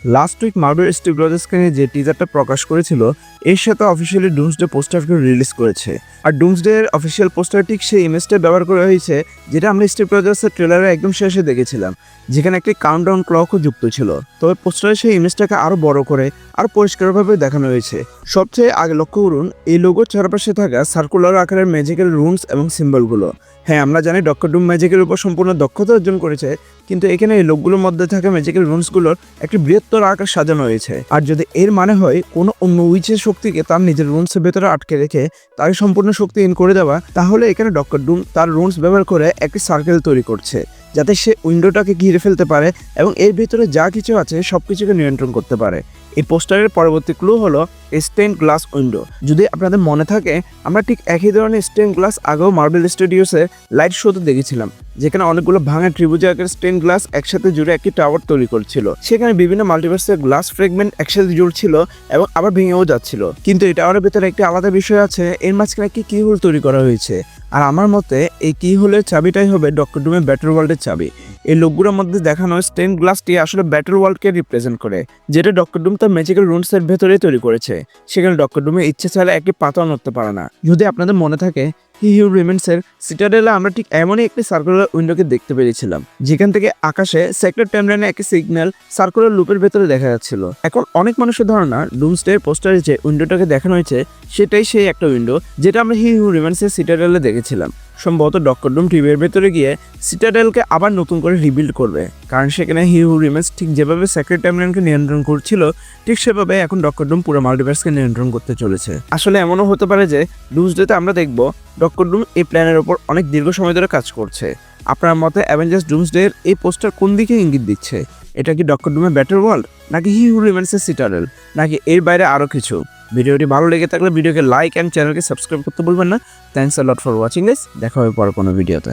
Last week marble স্টুডিওজকে নিয়ে যে টিজারটা প্রকাশ করেছিল এর সাথে অফিসিয়ালি ডুমসডে পোস্টারকে রিলিজ করেছে। আর ডুমসডে এর অফিসিয়াল পোস্টার ঠিক সেই ইমেজটা ব্যবহার করা হয়েছে যেটা আমরা স্টুডিওজের ট্রেলারে একদম শেষে দেখেছিলাম, যেখানে একটি কাউন্টডাউন ক্লকও যুক্ত ছিল। তবে পোস্টারে সেই ইমেজটাকে আরো বড় করে আর পরিষ্কারভাবে দেখানো হয়েছে। সবচেয়ে আগে লক্ষ্য করুন এই লোগোর চারপাশে থাকা সার্কুলার আকারের ম্যাজিক্যাল রুনস এবং সিম্বলগুলো। হ্যাঁ, আমরা জানি ডক্টর ডুম ম্যাজিকের উপর সম্পূর্ণ দক্ষতা অর্জন করেছে, কিন্তু এখানে এই লোকগুলোর মধ্যে থাকা ম্যাজিক্যাল রুনসগুলোর একটি বৃহত্তর আকার সাজানো হয়েছে। আর যদি এর মানে হয় কোনো অন্য উইচের শক্তিকে তার নিজের রুনসের ভেতরে আটকে রেখে তাকে সম্পূর্ণ শক্তিহীন করে দেওয়া, তাহলে এখানে ডক্টর ডুম তার রুনস ব্যবহার করে একটি সার্কেল তৈরি করছে যাতে সে উইন্ডোটাকে ঘিরে ফেলতে পারে এবং এর ভিতরে যা কিছু আছে সবকিছুকে নিয়ন্ত্রণ করতে পারে। এই পোস্টারের পরবর্তী ক্লু হলো স্টেন গ্লাস উইন্ডো। যদি আপনাদের মনে থাকে, আমরা ঠিক একই ধরনের স্টেন গ্লাস আগেও মার্বেল স্টুডিওসে লাইট শোতে দেখেছিলাম, যেখানে অনেকগুলো ভাঙা ত্রিভুজ আকারের স্টেন গ্লাস একসাথে জুড়ে একটি টাওয়ার তৈরি করছিল। সেখানে বিভিন্ন মাল্টিভার্সের গ্লাস ফ্রেগমেন্ট একসাথে জুড়ছিল এবং আবার ভেঙেও যাচ্ছিল। কিন্তু এই টাওয়ারের ভিতরে একটি আলাদা বিষয় আছে, এর মাঝখানে একটি কি হোল তৈরি করা হয়েছে। আর আমার মতে এই কি হোলের চাবিটাই হবে ডক্টর ডুমের ব্যাটল ওয়ার্ল্ডের চাবি। এই লোকগুলোর মধ্যে দেখানো স্টেন গ্লাসটি আসলে ব্যাটল ওয়ার্ল্ডকে রিপ্রেজেন্ট করে, যেটা ডক্টর ডুম তার ম্যাজিক্যাল রুনসের ভেতরেই তৈরি করেছে। সেখানে ডক্টর ডুমের ইচ্ছে চাইলে একটি পাতাও নড়তে পারে না। যদি আপনাদের মনে থাকে, হি হু রিমেন্সের সিটাডেলে আমরা ঠিক এমনই একটি সার্কুলার উইন্ডোকে দেখতে পেরেছিলাম, যেখান থেকে আকাশে সেক্টর টাইমলাইনে একটি সিগন্যাল সার্কুলার লুপের ভেতরে দেখা যাচ্ছিল। এখন অনেক মানুষের ধারণা ডুমসডে পোস্টারে যে উইন্ডোটাকে দেখানো হয়েছে সেটাই সেই একটা উইন্ডো যেটা আমরা হি হু রিমেন্সের সিটাডেলে দেখেছিলাম। সম্ভবত ডক্টর ডুম টিভির ভেতরে গিয়ে সিটাডেলকে আবার নতুন করে রিবিল্ড করবে, কারণ সেখানে হি হু রিমেন্স ঠিক যেভাবে সেক্রেট টাইমলাইনকে নিয়ন্ত্রণ করছিল ঠিক সেভাবে এখন ডক্টর ডুম পুরো মাল্টিভার্সকে নিয়ন্ত্রণ করতে চলেছে। আসলে এমনও হতে পারে যে ডুমসডেতে আমরা দেখব ডক্টর ডুম এই প্ল্যানের ওপর অনেক দীর্ঘ সময় ধরে কাজ করছে। আপনার মতে অ্যাভেঞ্জার্স ডুমসডে এর এই পোস্টার কোন দিকে ইঙ্গিত দিচ্ছে? এটা কি ডক্টর ডুমের ব্যাটল ওয়ার্ল্ড, নাকি হি হু রিমেন্সের সিটাডেল, নাকি এর বাইরে আরও কিছু? ভিডিওটি ভালো লেগে থাকলে ভিডিওকে লাইক অ্যান্ড চ্যানেলকে সাবস্ক্রাইব করতে ভুলবেন না। Thanks a lot for watching this. দেখা হবে পরে কোনো ভিডিওতে।